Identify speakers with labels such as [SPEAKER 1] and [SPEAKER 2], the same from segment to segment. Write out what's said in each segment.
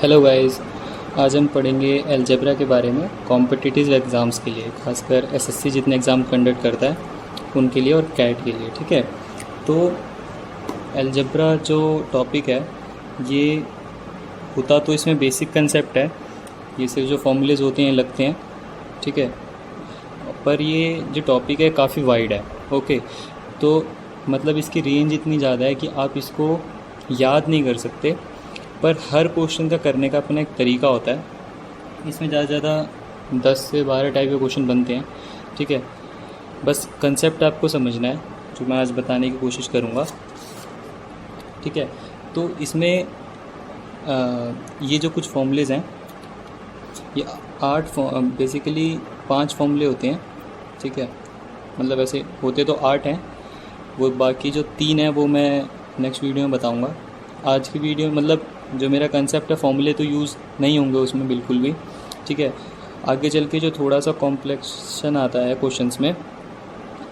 [SPEAKER 1] Hello guys. आज हम पढ़ेंगे अलजेब्रा के बारे में कॉम्पिटिटिव एग्ज़ाम्स के लिए, खासकर एसएससी जितने एग्ज़ाम कंडक्ट करता है उनके लिए और कैट के लिए। ठीक है, तो अलजेब्रा जो टॉपिक है ये होता तो इसमें बेसिक कंसेप्ट है, ये सिर्फ जो फॉर्मूलेज होते हैं लगते हैं। ठीक है, पर ये जो टॉपिक है काफ़ी वाइड है। ओके, तो मतलब इसकी रेंज इतनी ज़्यादा है कि आप इसको याद नहीं कर सकते, पर हर क्वेश्चन का करने का अपना एक तरीका होता है। इसमें ज़्यादा से ज़्यादा 10 से 12 टाइप के क्वेश्चन बनते हैं। ठीक है, बस कंसेप्ट आपको समझना है जो मैं आज बताने की कोशिश करूँगा। ठीक है, तो इसमें ये जो कुछ फॉर्मूलेज हैं ये 8 बेसिकली 5 फॉर्मूले होते हैं। ठीक है, मतलब ऐसे होते तो 8 हैं, वो बाकी जो 3 हैं वो मैं नेक्स्ट वीडियो में बताऊँगा। आज की वीडियो मतलब जो मेरा कंसेप्ट है, फॉर्मूले तो यूज़ नहीं होंगे उसमें बिल्कुल भी। ठीक है, आगे चल के जो थोड़ा सा कॉम्प्लेक्शन आता है क्वेश्चंस में,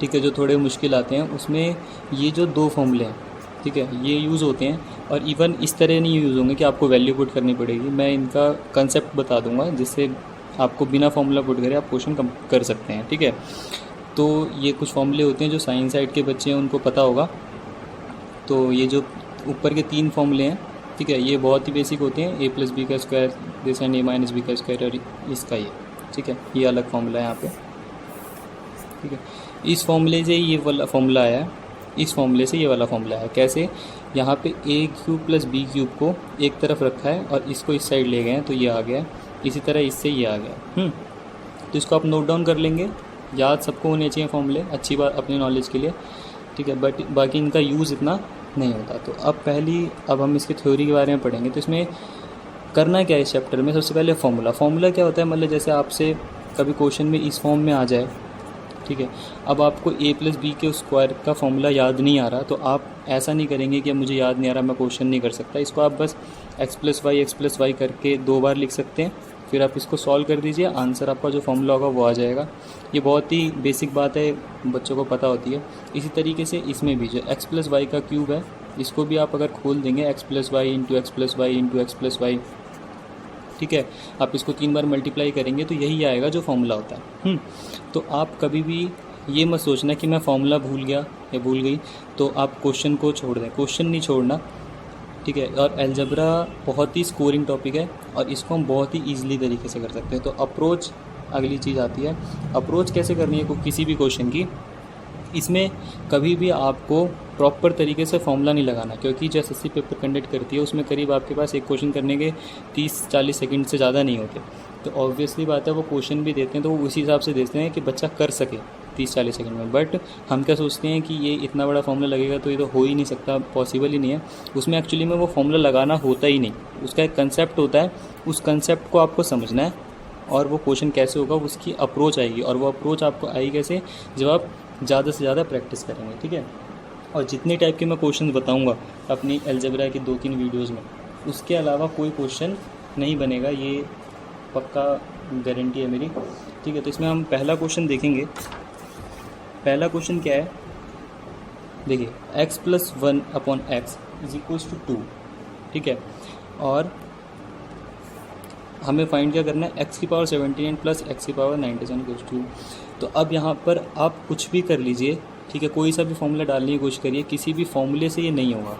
[SPEAKER 1] ठीक है, जो थोड़े मुश्किल आते हैं उसमें ये जो 2 फॉर्मूले हैं, ठीक है, ये यूज़ होते हैं। और इवन इस तरह नहीं यूज़ होंगे कि आपको वैल्यू पुट करनी पड़ेगी। मैं इनका कंसेप्ट बता दूंगा जिससे आपको बिना फॉर्मूला पुट करे आप क्वेश्चन कर सकते हैं। ठीक है, तो ये कुछ फॉर्मूले होते हैं जो साइंस साइड के बच्चे हैं उनको पता होगा। तो ये जो ऊपर के 3 फॉर्मूले हैं, ठीक है, ये बहुत ही बेसिक होते हैं। ए प्लस बी का square this and a minus b का स्क्वायर और इसका ये, ठीक है, ये अलग फॉर्मूला है यहाँ पे। ठीक है, इस फॉर्मूले से ये वाला फॉर्मूला आया है, इस फॉर्मूले से ये वाला फॉर्मूला है। कैसे? यहाँ पे ए क्यूब प्लस बी क्यूब को एक तरफ रखा है और इसको इस साइड ले गए हैं तो ये आ गया। इसी तरह इससे ये आ गया। तो इसको आप नोट डाउन कर लेंगे। याद सबको होने चाहिए फॉर्मूले, अच्छी बात अपनी नॉलेज के लिए। ठीक है, बट बाकी इनका यूज़ इतना नहीं होता। तो अब हम इसकी थ्योरी के बारे में पढ़ेंगे। तो इसमें करना क्या है इस चैप्टर में? सबसे पहले फॉर्मूला क्या होता है, मतलब जैसे आपसे कभी क्वेश्चन में इस फॉर्म में आ जाए, ठीक है, अब आपको ए प्लस बी के स्क्वायर का फॉर्मूला याद नहीं आ रहा, तो आप ऐसा नहीं करेंगे कि अब मुझे याद नहीं आ रहा मैं क्वेश्चन नहीं कर सकता। इसको आप बस एक्स प्लस वाई करके 2 बार लिख सकते हैं, फिर आप इसको सॉल्व कर दीजिए, आंसर आपका जो फॉर्मूला होगा वो आ जाएगा। ये बहुत ही बेसिक बात है, बच्चों को पता होती है। इसी तरीके से इसमें भी जो एक्स प्लस वाई का क्यूब है, इसको भी आप अगर खोल देंगे x plus y into x plus y into x plus y, ठीक है, आप इसको 3 बार मल्टीप्लाई करेंगे तो यही आएगा जो फॉर्मूला होता है। तो आप कभी भी ये मत सोचना कि मैं फॉर्मूला भूल गया या भूल गई तो आप क्वेश्चन को छोड़ दें, क्वेश्चन नहीं छोड़ना। ठीक है, और अलजेब्रा बहुत ही स्कोरिंग टॉपिक है और इसको हम बहुत ही ईजिली तरीके से कर सकते हैं। तो अप्रोच अगली चीज़ आती है, अप्रोच कैसे करनी है किसी भी क्वेश्चन की। इसमें कभी भी आपको प्रॉपर तरीके से फॉर्मूला नहीं लगाना, क्योंकि जो एसएससी पेपर कंडक्ट करती है उसमें करीब आपके पास एक क्वेश्चन करने के 30-40 सेकंड से ज़्यादा नहीं होते। तो ऑब्वियसली बात है, वो क्वेश्चन भी देते हैं तो वो उसी हिसाब से देते हैं कि बच्चा कर सके 30-40 सेकंड में। बट हम क्या सोचते हैं कि ये इतना बड़ा फॉर्मूला लगेगा तो ये तो हो ही नहीं सकता, पॉसिबल ही नहीं है। उसमें एक्चुअली में वो फॉर्मूला लगाना होता ही नहीं, उसका एक कंसेप्ट होता है, उस कंसेप्ट को आपको समझना है और वो क्वेश्चन कैसे होगा उसकी अप्रोच आएगी। और वो अप्रोच आपको आएगी कैसे? जब आप ज़्यादा से ज़्यादा प्रैक्टिस करेंगे। ठीक है, और जितने टाइप के मैं क्वेश्चन बताऊंगा अपनी अलजेब्रा की 2-3 वीडियोस में, उसके अलावा कोई क्वेश्चन नहीं बनेगा, ये पक्का गारंटी है मेरी। ठीक है, तो इसमें हम पहला क्वेश्चन देखेंगे। पहला क्वेश्चन क्या है, देखिए, x plus 1 upon x is equals to 2। ठीक है, और हमें फाइंड क्या करना है, x की पावर 79 प्लस x की पावर 97 इक्वल्स टू। तो अब यहाँ पर आप कुछ भी कर लीजिए, ठीक है, कोई सा भी फॉर्मूला डालने की कोशिश करिए, किसी भी फॉर्मूले से ये नहीं होगा।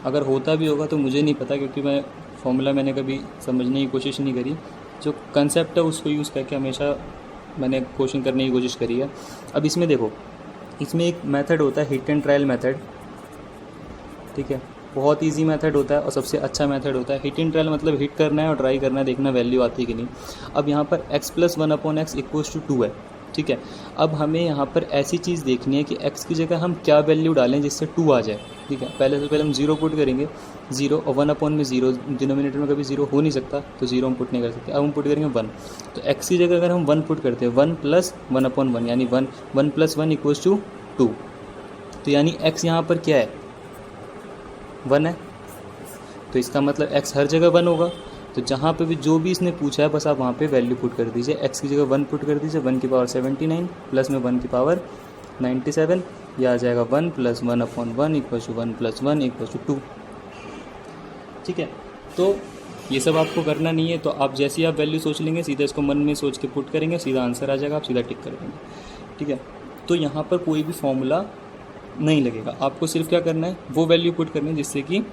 [SPEAKER 1] अगर होता भी होगा तो मुझे नहीं पता, क्योंकि मैंने कभी समझने की कोशिश नहीं करी। जो कंसेप्ट है उसको यूज़ करके हमेशा मैंने क्वेश्चन करने की कोशिश करी है। अब इसमें देखो, इसमें एक मेथड होता है हिट एंड ट्रायल मेथड। ठीक है, बहुत इजी मेथड होता है और सबसे अच्छा मेथड होता है। हिट एंड ट्रायल मतलब हिट करना है और ट्राई करना है, देखना वैल्यू आती है कि नहीं। अब यहाँ पर x plus 1 upon x equals to 2 है। ठीक है, अब हमें यहाँ पर ऐसी चीज़ देखनी है कि x की जगह हम क्या वैल्यू डालें जिससे 2 आ जाए। ठीक है, पहले से पहले हम 0 पुट करेंगे, 0 और 1 अपॉन में 0, डिनोमिनेटर में कभी 0 हो नहीं सकता तो 0 हम पुट नहीं कर सकते। अब हम पुट करेंगे 1। तो x की जगह अगर हम 1 पुट करते हैं, 1 प्लस 1 अपॉन 1 यानी 1 प्लस 1 इक्वल्स टू 2। तो यानी x यहाँ पर क्या है, 1 है। तो इसका मतलब x हर जगह 1 होगा। तो जहाँ पे भी जो भी इसने पूछा है बस आप वहाँ पे वैल्यू पुट कर दीजिए। x की जगह 1 पुट कर दीजिए, 1 की पावर 79 प्लस में 1 की पावर 97, यह आ जाएगा 1 plus 1 upon 1 equal to 1 plus 1 equal to 2। ठीक है, तो ये सब आपको करना नहीं है, तो आप जैसे ही आप वैल्यू सोच लेंगे सीधा इसको मन में सोच के पुट करेंगे, सीधा आंसर आ जाएगा, आप सीधा टिक कर देंगे, ठीक है। तो यहाँ पर कोई भी फॉर्मूला नहीं लगेगा, आपको सिर्फ क्या करना है, वो वैल्यू पुट करनी है जिससे कि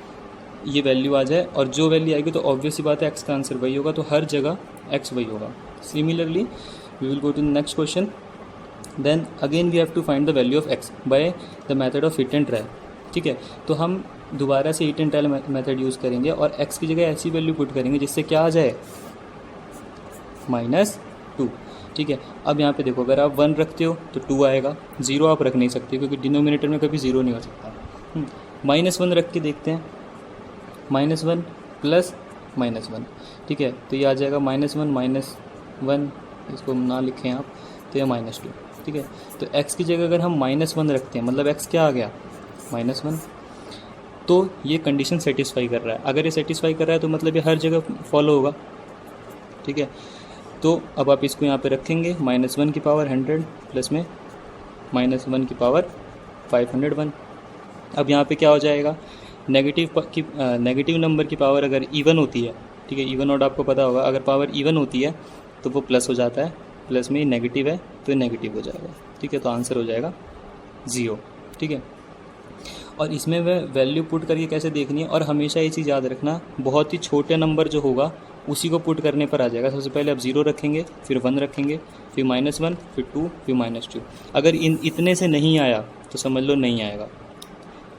[SPEAKER 1] ये वैल्यू आ जाए, और जो वैल्यू आएगी तो ऑब्वियस सी बात है एक्स का आंसर वही होगा, तो हर जगह एक्स वही होगा। Similarly we will go to the next question. Then again we have to find the value of x by the method of hit and trial, ठीक है। तो हम दोबारा से hit and trial method use करेंगे और एक्स की जगह ऐसी वैल्यू पुट करेंगे जिससे क्या आ जाए, -2, ठीक है। अब यहाँ पे देखो, अगर आप 1 रखते हो तो 2 आएगा, 0 आप रख नहीं सकते क्योंकि डिनोमिनेटर में कभी 0 नहीं हो सकता। -1 रख के देखते हैं, -1 प्लस -1, ठीक है। तो ये आ जाएगा -1, इसको ना लिखें आप, तो ये -2, ठीक है। तो x की जगह अगर हम -1 रखते हैं, मतलब x क्या आ गया, -1, तो ये कंडीशन सेटिस्फाई कर रहा है। अगर ये सेटिस्फाई कर रहा है तो मतलब ये हर जगह फॉलो होगा, ठीक है। तो अब आप इसको यहाँ पे रखेंगे, -1 की पावर 100 प्लस में -1 की पावर 501। अब यहाँ पे क्या हो जाएगा, नेगेटिव नंबर की पावर अगर इवन होती है, ठीक है, इवन ऑड आपको पता होगा, अगर पावर इवन होती है तो वो प्लस हो जाता है, प्लस में नेगेटिव है तो ये नेगेटिव हो जाएगा, ठीक है। तो आंसर हो जाएगा 0, ठीक है। और इसमें वह वैल्यू पुट करके कैसे देखनी है, और हमेशा ये चीज़ याद रखना, बहुत ही छोटे नंबर जो होगा उसी को पुट करने पर आ जाएगा। सबसे पहले आप 0 रखेंगे, फिर 1 रखेंगे, फिर -1, फिर 2, फिर -2। अगर इतने से नहीं आया तो समझ लो नहीं आएगा,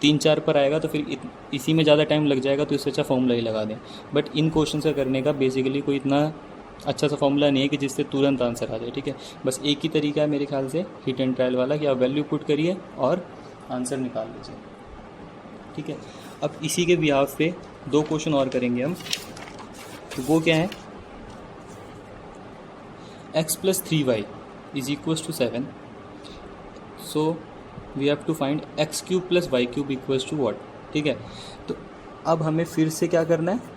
[SPEAKER 1] 3-4 पर आएगा तो फिर इसी में ज़्यादा टाइम लग जाएगा, तो इससे अच्छा फॉर्मूला ही लगा दें। बट इन क्वेश्चन का करने का बेसिकली कोई इतना अच्छा सा फॉर्मूला नहीं है कि जिससे तुरंत आंसर आ जाए, ठीक है। बस एक ही तरीका है मेरे ख्याल से हिट एंड ट्रायल वाला, कि आप वैल्यू पुट करिए और आंसर निकाल लीजिए, ठीक है। अब इसी के बिहाफ पे 2 क्वेश्चन और करेंगे हम, तो वो क्या है, x + 3y = 7, so we have to find x³ + y³ = what, ठीक है। तो अब हमें फिर से क्या करना है,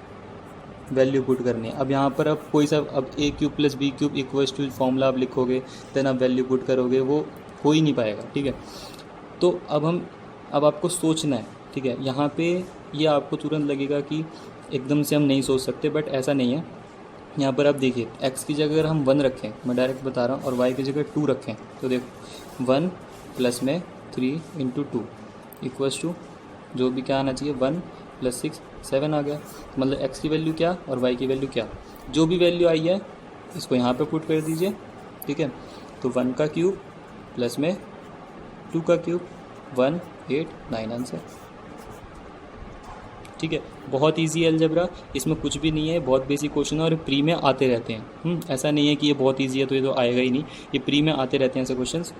[SPEAKER 1] वैल्यू पुट करनी है। अब यहाँ पर अब कोई सा, अब a³ + b³ = फॉर्मूला आप लिखोगे, देन आप वैल्यू पुट करोगे, वो हो ही नहीं पाएगा, ठीक है। तो अब आपको सोचना है, ठीक है। यहाँ पे ये आपको तुरंत लगेगा कि एकदम से हम नहीं सोच सकते, बट ऐसा नहीं है। यहाँ पर आप देखिए, x की जगह अगर हम 1 रखें, मैं डायरेक्ट बता रहा हूँ, और y की जगह 2 रखें, तो देखो 1 प्लस में 3 × 2 = जो भी क्या आना चाहिए, 1 + 6 7 आ गया। मतलब x की वैल्यू क्या और y की वैल्यू क्या, जो भी वैल्यू आई है इसको यहाँ पे पुट कर दीजिए, ठीक है। तो 1 का क्यूब प्लस में 2 का क्यूब, 1 8 9 आंसर, ठीक है। बहुत इजी है अलजेब्रा, इसमें कुछ भी नहीं है, बहुत बेसिक क्वेश्चन है और प्री में आते रहते हैं। ऐसा नहीं है कि ये बहुत इजी है तो ये तो आएगा ही नहीं, ये प्री में आते रहते हैं ऐसे क्वेश्चंस,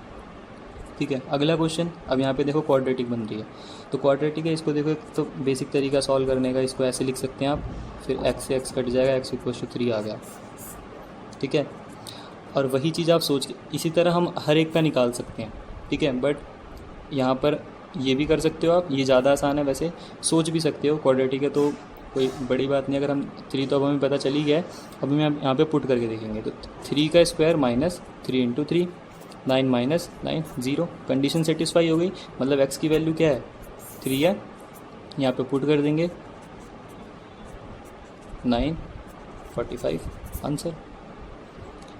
[SPEAKER 1] ठीक है। अगला क्वेश्चन, अब यहाँ पे देखो क्वाड्रेटिक बन रही है, तो क्वाड्रेटिक है, इसको देखो एक तो बेसिक तरीका सॉल्व करने का, इसको ऐसे लिख सकते हैं आप, फिर x से x कट जाएगा, x = 3 आ गया, ठीक है। और वही चीज़ आप सोच के इसी तरह हम हर एक का निकाल सकते हैं, ठीक है। बट यहाँ पर ये भी कर सकते हो आप, ये ज़्यादा आसान है, वैसे सोच भी सकते हो, क्वाड्रेटिक है तो कोई बड़ी बात नहीं। अगर हम 3 तो अब हमें पता चल ही गया है, अभी मैं यहाँ पे पुट करके देखेंगे, तो 3 का स्क्वायर -3 × 3 9 - 9 0, कंडीशन सेटिस्फाई हो गई। मतलब x की वैल्यू क्या है, 3 है, यहाँ पे पुट कर देंगे 9 45 आंसर,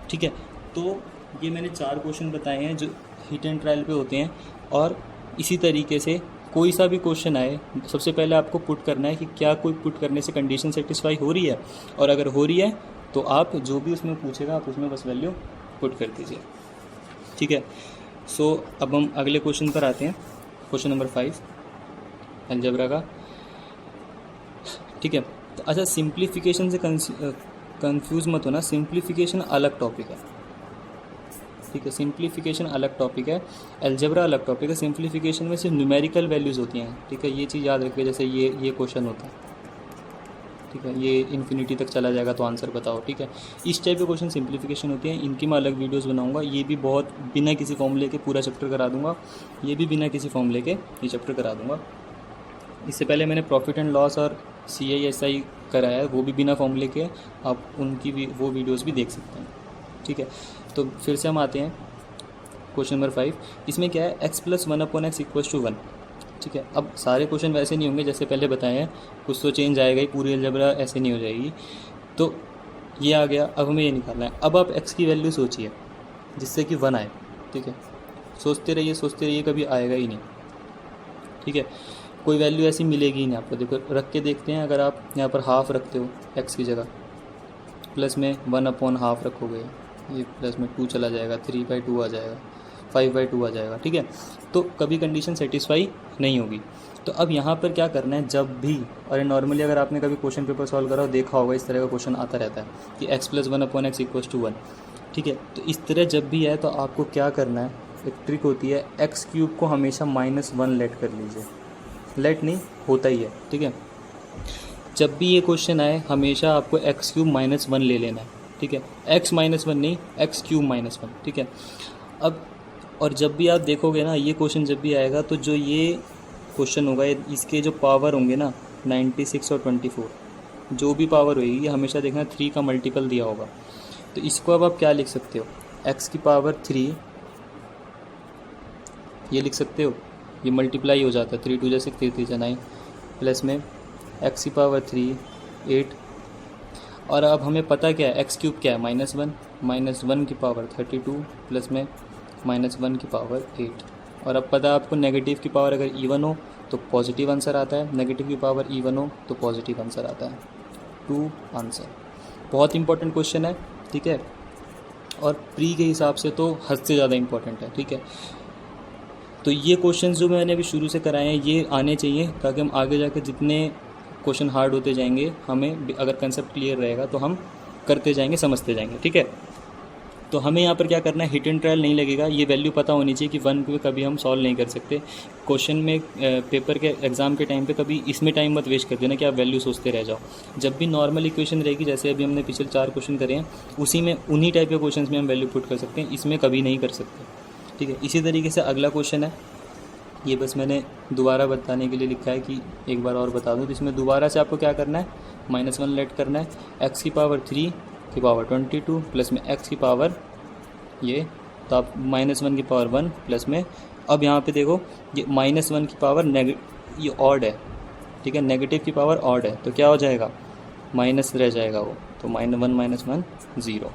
[SPEAKER 1] ठीक है। तो ये मैंने 4 क्वेश्चन बताए हैं जो हिट एंड ट्रायल पे होते हैं, और इसी तरीके से कोई सा भी क्वेश्चन आए, सबसे पहले आपको पुट करना है कि क्या कोई पुट करने से कंडीशन सेटिस्फाई हो रही है, और अगर हो रही है तो आप जो भी उसमें पूछेगा आप उसमें बस वैल्यू पुट कर दीजिए, ठीक है। सो अब हम अगले क्वेश्चन पर आते हैं, क्वेश्चन नंबर 5 अलजेब्रा का, ठीक है। तो अच्छा, सिंप्लीफिकेशन से कंफ्यूज मत होना, सिंप्लीफिकेशन अलग टॉपिक है, ठीक है। सिंप्लीफिकेशन अलग टॉपिक है, अलजेब्रा अलग टॉपिक है। सिंप्लीफिकेशन में सिर्फ न्यूमेरिकल वैल्यूज़ होती हैं, ठीक है। ये चीज़ याद रखिए, जैसे ये क्वेश्चन होता है, ठीक है, ये इन्फिनिटी तक चला जाएगा तो आंसर बताओ, ठीक है। इस टाइप के क्वेश्चन सिंप्लीफिकेशन होती हैं, इनकी मैं अलग वीडियोस बनाऊंगा। ये भी बहुत बिना किसी फॉर्मूले के पूरा चैप्टर करा दूंगा, ये भी बिना किसी फॉर्मूले के ये चैप्टर करा दूंगा। इससे पहले मैंने प्रॉफिट एंड लॉस और CISI कराया है, वो भी बिना फॉर्मूले के, आप उनकी भी वो वीडियोज़ भी देख सकते हैं, ठीक है। तो फिर से हम आते हैं क्वेश्चन नंबर 5। इसमें क्या है, x + 1/x = 1, ठीक है। अब सारे क्वेश्चन वैसे नहीं होंगे जैसे पहले बताए हैं, कुछ तो चेंज आएगा ही, पूरी अलजेब्रा ऐसे नहीं हो जाएगी। तो ये आ गया, अब हमें ये निकालना है। अब आप x की वैल्यू सोचिए जिससे कि 1 आए, ठीक है। सोचते रहिए, कभी आएगा ही नहीं, ठीक है। कोई वैल्यू ऐसी मिलेगी ही नहीं आपको। देखो रख के देखते हैं, अगर आप यहाँ पर हाफ रखते हो x की जगह, प्लस में 1/2 रखोगे, ये प्लस में 2 चला जाएगा, 3/2 आ जाएगा, 5/2 आ जाएगा, ठीक है। तो कभी कंडीशन सेटिस्फाई नहीं होगी। तो अब यहाँ पर क्या करना है, जब भी, और नॉर्मली अगर आपने कभी क्वेश्चन पेपर सॉल्व करा हो देखा होगा, इस तरह का क्वेश्चन आता रहता है कि x + 1/x = 1, ठीक है। तो इस तरह जब भी है तो आपको क्या करना है, एक ट्रिक होती है, x³ को हमेशा -1 लेट कर लीजिए। लेट नहीं, होता ही है, ठीक है। जब भी ये क्वेश्चन आए हमेशा आपको x³ -1 ले लेना है, ठीक है। x -1 नहीं, x³ -1, ठीक है। अब और जब भी आप देखोगे ना ये क्वेश्चन जब भी आएगा, तो जो ये क्वेश्चन होगा इसके जो पावर होंगे ना 96 और 24, जो भी पावर होगी ये हमेशा देखना 3 का मल्टीपल दिया होगा। तो इसको अब आप क्या लिख सकते हो, x³ ये लिख सकते हो, ये मल्टीप्लाई हो जाता है, 3 × 2 = 6, 3 × 3 = 9, प्लस में x³ 8। और अब हमें पता क्या है, x³ क्या है, -1, -1/32 प्लस में -1/8। और अब पता है आपको नेगेटिव की पावर अगर इवन हो तो पॉजिटिव आंसर आता है, नेगेटिव की पावर इवन हो तो पॉजिटिव आंसर आता है, 2 आंसर। बहुत इंपॉर्टेंट क्वेश्चन है, ठीक है। और प्री के हिसाब से तो हद से ज़्यादा इंपॉर्टेंट है, ठीक है। तो ये क्वेश्चन जो मैंने अभी शुरू से कराए हैं ये आने चाहिए, ताकि हम आगे जाकर जितने क्वेश्चन हार्ड होते जाएंगे, हमें अगर कंसेप्ट क्लियर रहेगा तो हम करते जाएंगे, समझते जाएंगे, ठीक है। तो हमें यहाँ पर क्या करना है, हिट एंड ट्रायल नहीं लगेगा, ये वैल्यू पता होनी चाहिए कि 1 पे कभी हम सॉल्व नहीं कर सकते। क्वेश्चन में पेपर के एग्जाम के टाइम पे कभी इसमें टाइम मत वेस्ट कर देना कि आप वैल्यू सोचते रह जाओ। जब भी नॉर्मल इक्वेशन रहेगी, जैसे अभी हमने पिछले 4 क्वेश्चन करे हैं, उसी में उन्हीं टाइप के क्वेश्चन में हम वैल्यू पुट कर सकते हैं, इसमें कभी नहीं कर सकते, ठीक है। इसी तरीके से अगला क्वेश्चन है, ये बस मैंने दोबारा बताने के लिए लिखा है कि एक बार और बता दूँ। तो इसमें दोबारा से आपको क्या करना है, -1 लेट करना है, x³ 22 प्लस में x³ ये, तो आप -1 प्लस में, अब यहाँ पे देखो ये -1 ये ऑड है, ठीक है, नेगेटिव की पावर ऑड है, तो क्या हो जाएगा, माइनस रह जाएगा वो, तो -1 0,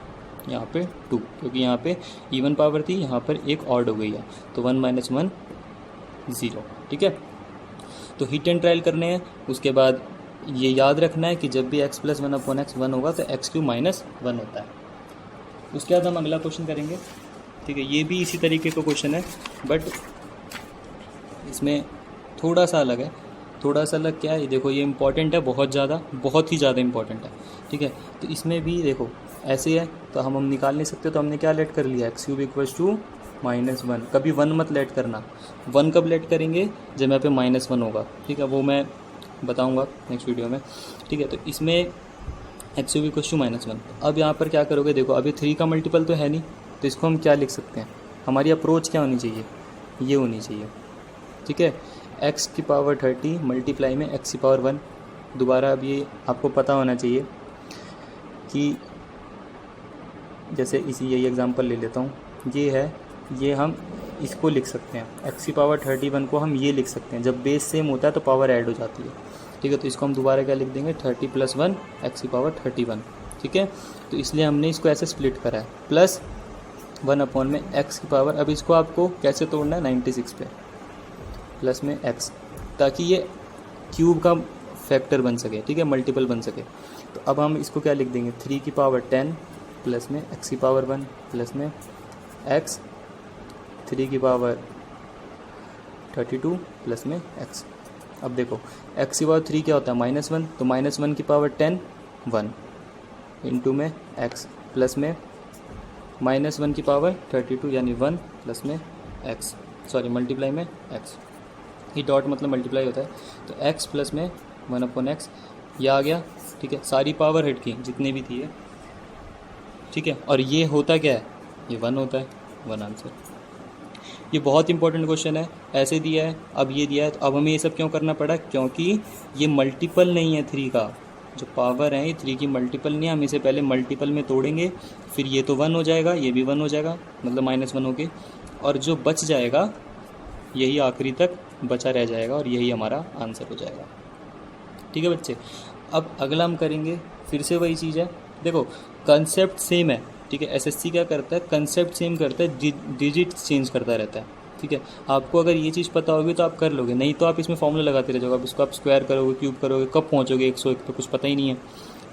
[SPEAKER 1] यहाँ पे 2, क्योंकि यहाँ पे इवन पावर थी, यहाँ पर एक ऑड हो गई है, तो 1 - 1 0, ठीक है। तो हिट एंड ट्रायल करने हैं। उसके बाद ये याद रखना है कि जब भी x + 1/x 1 होगा तो x³ -1 होता है। उसके बाद हम अगला क्वेश्चन करेंगे, ठीक है। ये भी इसी तरीके का क्वेश्चन है, बट इसमें थोड़ा सा अलग है। थोड़ा सा अलग क्या है, देखो ये इंपॉर्टेंट है, बहुत ही ज़्यादा इंपॉर्टेंट है, ठीक है। तो इसमें भी देखो ऐसे है, तो हम निकाल नहीं सकते, तो हमने क्या लेट कर लिया, x³ = -1। कभी 1 मत लेट करना, 1 कब लेट करेंगे, जब यहाँ पे -1 होगा, ठीक है, वो मैं बताऊँगा नेक्स्ट वीडियो में, ठीक है। तो इसमें x³ -1। अब यहाँ पर क्या करोगे, देखो अभी 3 का मल्टीपल तो है नहीं, तो इसको हम क्या लिख सकते हैं, हमारी अप्रोच क्या होनी चाहिए, ये होनी चाहिए, ठीक है। x³ मल्टीप्लाई में x⁴ दोबारा अब ये आपको पता होना चाहिए कि जैसे यही एग्जांपल ले लेता हूँ, ये है, ये हम इसको लिख सकते हैं, x⁴ को हम ये लिख सकते हैं, जब बेस सेम होता है तो पावर ऐड हो जाती है, ठीक है। तो इसको हम दोबारा क्या लिख देंगे, 30 + 1 x⁴, ठीक है। तो इसलिए हमने इसको ऐसे स्प्लिट करा है, प्लस 1 में x²। अब इसको आपको कैसे तोड़ना है, 96 पे प्लस में x, ताकि ये क्यूब का फैक्टर बन सके, ठीक है, मल्टीपल बन सके। तो अब हम इसको क्या लिख देंगे, 3⁻10 प्लस में x⁴ प्लस में x 3⁻32 प्लस में x। अब देखो x⁴ क्या होता है, -1, तो -1⁻10 1 इंटू में x प्लस में -1⁻32 यानी 1 प्लस में x, सॉरी मल्टीप्लाई में x, ये डॉट मतलब मल्टीप्लाई होता है, तो x प्लस में 1/x ये आ गया, ठीक है। सारी पावर हट की जितनी भी थी, ठीक है। और ये होता क्या है, ये 1 होता है, 1 आंसर। ये बहुत इंपॉर्टेंट क्वेश्चन है, ऐसे दिया है, अब ये दिया है, तो अब हमें ये सब क्यों करना पड़ा, क्योंकि ये मल्टीपल नहीं है 3 का, जो पावर है ये 3 की मल्टीपल नहीं है। हम इसे पहले मल्टीपल में तोड़ेंगे, फिर ये तो 1 हो जाएगा, ये भी 1 हो जाएगा, मतलब -1 हो गए, और जो बच जाएगा यही आखिरी तक बचा रह जाएगा और यही हमारा आंसर हो जाएगा। ठीक है बच्चे, अब अगला हम करेंगे, फिर से वही चीज़ है। देखो कंसेप्ट सेम है, ठीक है। एसएससी क्या करता है, कंसेप्ट सेम करता है, डिजिट चेंज करता रहता है, ठीक है। आपको अगर ये चीज़ पता होगी तो आप कर लोगे, नहीं तो आप इसमें फॉर्मूला लगाते रह जाओगे। अब इसको आप स्क्वायर करोगे, क्यूब करोगे, कब पहुँचोगे 101 पे, कुछ पता ही नहीं है,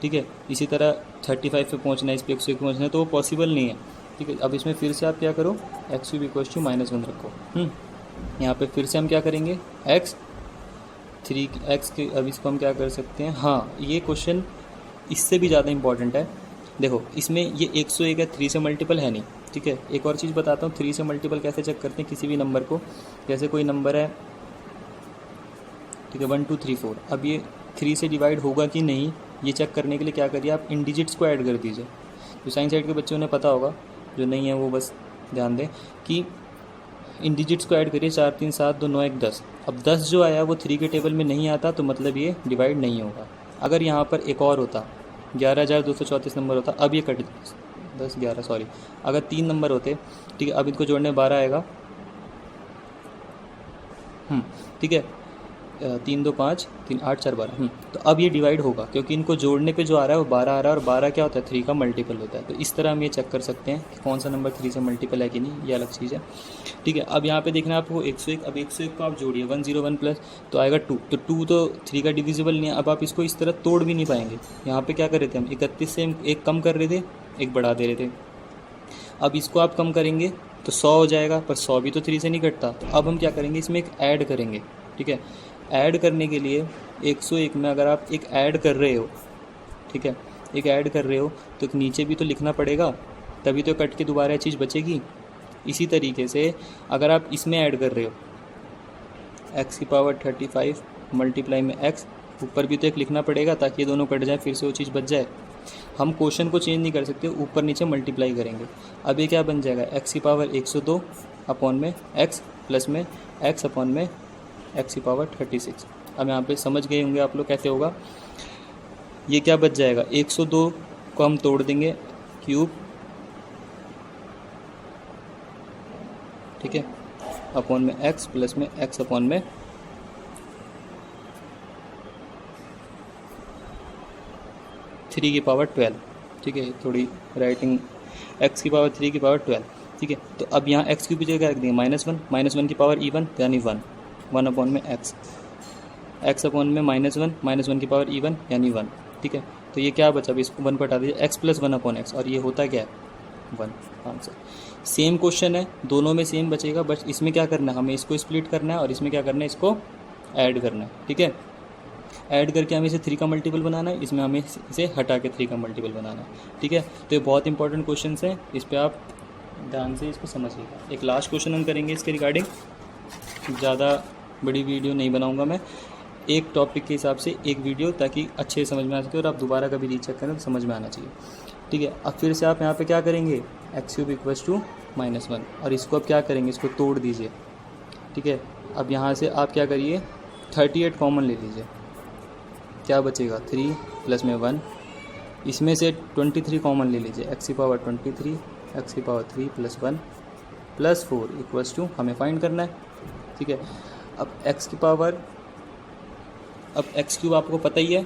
[SPEAKER 1] ठीक है। इसी तरह 35 पे पहुँचना है, इस पर 101 पहुँचना है, तो वो पॉसिबल नहीं है, ठीक है। अब इसमें फिर से आप क्या करो, x³ = -1 रखो। यहाँ पे फिर से हम क्या करेंगे, x के, अब इसको हम क्या कर सकते हैं, हाँ ये क्वेश्चन इससे भी ज़्यादा इंपॉर्टेंट है। देखो इसमें ये 101 है, 3 से मल्टीपल है नहीं, ठीक है। एक और चीज़ बताता हूँ, 3 से मल्टीपल कैसे चेक करते हैं किसी भी नंबर को। जैसे कोई नंबर है, ठीक है, 1 2 3 4, अब ये 3 से डिवाइड होगा कि नहीं, ये चेक करने के लिए क्या करिए, आप इन डिजिट्स को ऐड कर दीजिए। जो साइंस साइड के बच्चों ने पता होगा, जो नहीं है वो बस ध्यान दें कि इन डिजिट्स को ऐड करिए, 4 3 7 2 9 1 10। अब 10 जो आया वो 3 के टेबल में नहीं आता, तो मतलब ये डिवाइड नहीं होगा। अगर यहाँ पर एक और होता, 11,234 नंबर होता, अब ये कट 10 11 सॉरी, अगर 3 नंबर होते, ठीक है, अब इनको जोड़ने 12 आएगा, ठीक है, 3 2 5 3 8 4 12, तो अब ये डिवाइड होगा, क्योंकि इनको जोड़ने पे जो आ रहा है वो 12 आ रहा है, और 12 क्या होता है, 3 का मल्टीपल होता है। तो इस तरह हम ये चेक कर सकते हैं कि कौन सा नंबर 3 से मल्टीपल है कि नहीं, ये अलग चीज़ है, ठीक है। अब यहाँ पे देखना है आपको 101, अब 101 को आप जोड़िए, 101 प्लस तो आएगा 2, तो 2 तो 3 का डिविजिबल नहीं है। अब आप इसको इस तरह तोड़ भी नहीं पाएंगे। यहाँ पे क्या कर रहे थे हम, 31 से हम एक कम कर रहे थे, एक बढ़ा दे रहे थे। अब इसको आप कम करेंगे तो 100 हो जाएगा, पर 100 भी तो 3 से नहीं कटता। तो अब हम क्या करेंगे, इसमें एक ऐड करेंगे, ठीक है। ऐड करने के लिए 101 में अगर आप एक ऐड कर रहे हो, ठीक है, एक ऐड कर रहे हो, तो एक नीचे भी तो लिखना पड़ेगा, तभी तो कट के दोबारा चीज़ बचेगी। इसी तरीके से अगर आप इसमें ऐड कर रहे हो, x³ मल्टीप्लाई में x, ऊपर भी तो एक लिखना पड़ेगा ताकि ये दोनों कट जाए, फिर से वो चीज़ बच जाए। हम क्वेश्चन को चेंज नहीं कर सकते, ऊपर नीचे मल्टीप्लाई करेंगे। अब ये क्या बन जाएगा, x⁴ अपॉन में x प्लस में x अपॉन में x⁴36। अब यहाँ पे समझ गए होंगे आप लोग कैसे होगा। ये क्या बच जाएगा, 102 को हम तोड़ देंगे क्यूब, ठीक है, अपॉन में x प्लस में x अपॉन में 3⁻12, ठीक है, थोड़ी राइटिंग, x⁻3⁻12, ठीक है। तो अब यहाँ x की जगह क्या रख देंगे, -1, -1 की पावर इवन यानी 1 अपॉन में x अपॉन में -1 की पावर इवन यानी 1, ठीक है। तो ये क्या बचा, अभी इसको 1 पर हटा दीजिए, x + 1 अपॉन x, और ये होता क्या है 1, आंसर। सेम क्वेश्चन है, दोनों में सेम बचेगा, बस इसमें क्या करना है, हमें इसको स्प्लिट करना है, और इसमें क्या करना है, इसको ऐड करना है, ठीक है। ऐड करके हमें इसे 3 का मल्टीपल बनाना है, इसमें हमें इसे हटा के 3 का मल्टीपल बनाना है, ठीक है। तो ये बहुत इंपॉर्टेंट क्वेश्चन हैं, इस पर आप ध्यान से इसको समझिएगा। एक लास्ट क्वेश्चन हम करेंगे इसके रिगार्डिंग, ज़्यादा बड़ी वीडियो नहीं बनाऊंगा मैं, एक टॉपिक के हिसाब से एक वीडियो, ताकि अच्छे समझ में आ सके और आप दोबारा कभी रीचेक करें तो समझ में आना चाहिए, ठीक है। अब फिर से आप यहाँ पे क्या करेंगे, x³ = -1, और इसको अब क्या करेंगे, इसको तोड़ दीजिए, ठीक है। अब यहाँ से आप क्या करिए, 38 कॉमन ले लीजिए, क्या बचेगा 3 प्लस में 1, इसमें से 23 कॉमन ले लीजिए, x⁻23 x⁻3 + 1 + 4 = हमें फाइंड करना है, ठीक है। अब x³ आपको पता ही है,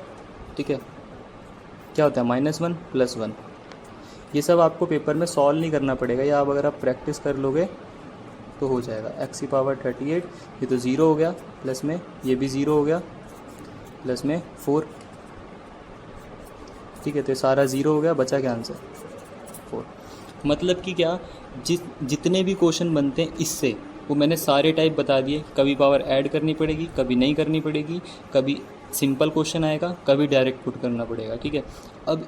[SPEAKER 1] ठीक है, क्या होता है -1 + 1। ये सब आपको पेपर में सॉल्व नहीं करना पड़ेगा, या अब अगर आप प्रैक्टिस कर लोगे तो हो जाएगा। x⁻38, ये तो 0 हो गया, प्लस में ये भी 0 हो गया, प्लस में 4, ठीक है। तो सारा 0 हो गया, बचा क्या आंसर 4। मतलब कि क्या, जितने भी क्वेश्चन बनते हैं इससे, वो मैंने सारे टाइप बता दिए। कभी पावर ऐड करनी पड़ेगी, कभी नहीं करनी पड़ेगी, कभी सिंपल क्वेश्चन आएगा, कभी डायरेक्ट पुट करना पड़ेगा, ठीक है। अब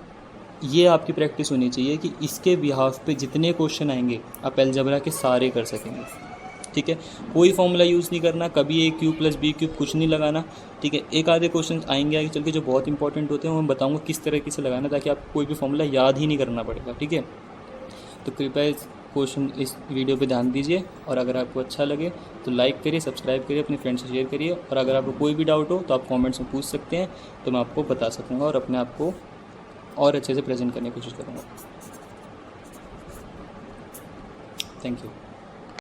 [SPEAKER 1] ये आपकी प्रैक्टिस होनी चाहिए कि इसके बिहाफ पे जितने क्वेश्चन आएंगे आप अलजेब्रा के सारे कर सकेंगे, ठीक है। कोई फॉर्मूला यूज़ नहीं करना, कभी a³ + b³ कुछ नहीं लगाना, ठीक है। एक आधे क्वेश्चन आएंगे आगे चल के जो बहुत इंपॉर्टेंट होते हैं, वो मैं बताऊंगा किस तरीके से लगाना, ताकि आपको कोई भी फॉर्मूला याद ही नहीं करना पड़ेगा, ठीक है। तो कृपया इस क्वेश्चन इस वीडियो पे ध्यान दीजिए, और अगर आपको अच्छा लगे तो लाइक करिए, सब्सक्राइब करिए, अपने फ्रेंड्स से शेयर करिए, और अगर आपको कोई भी डाउट हो तो आप कमेंट्स में पूछ सकते हैं, तो मैं आपको बता सकूँगा और अपने आप को और अच्छे से प्रेजेंट करने की कोशिश करूँगा। Thank you.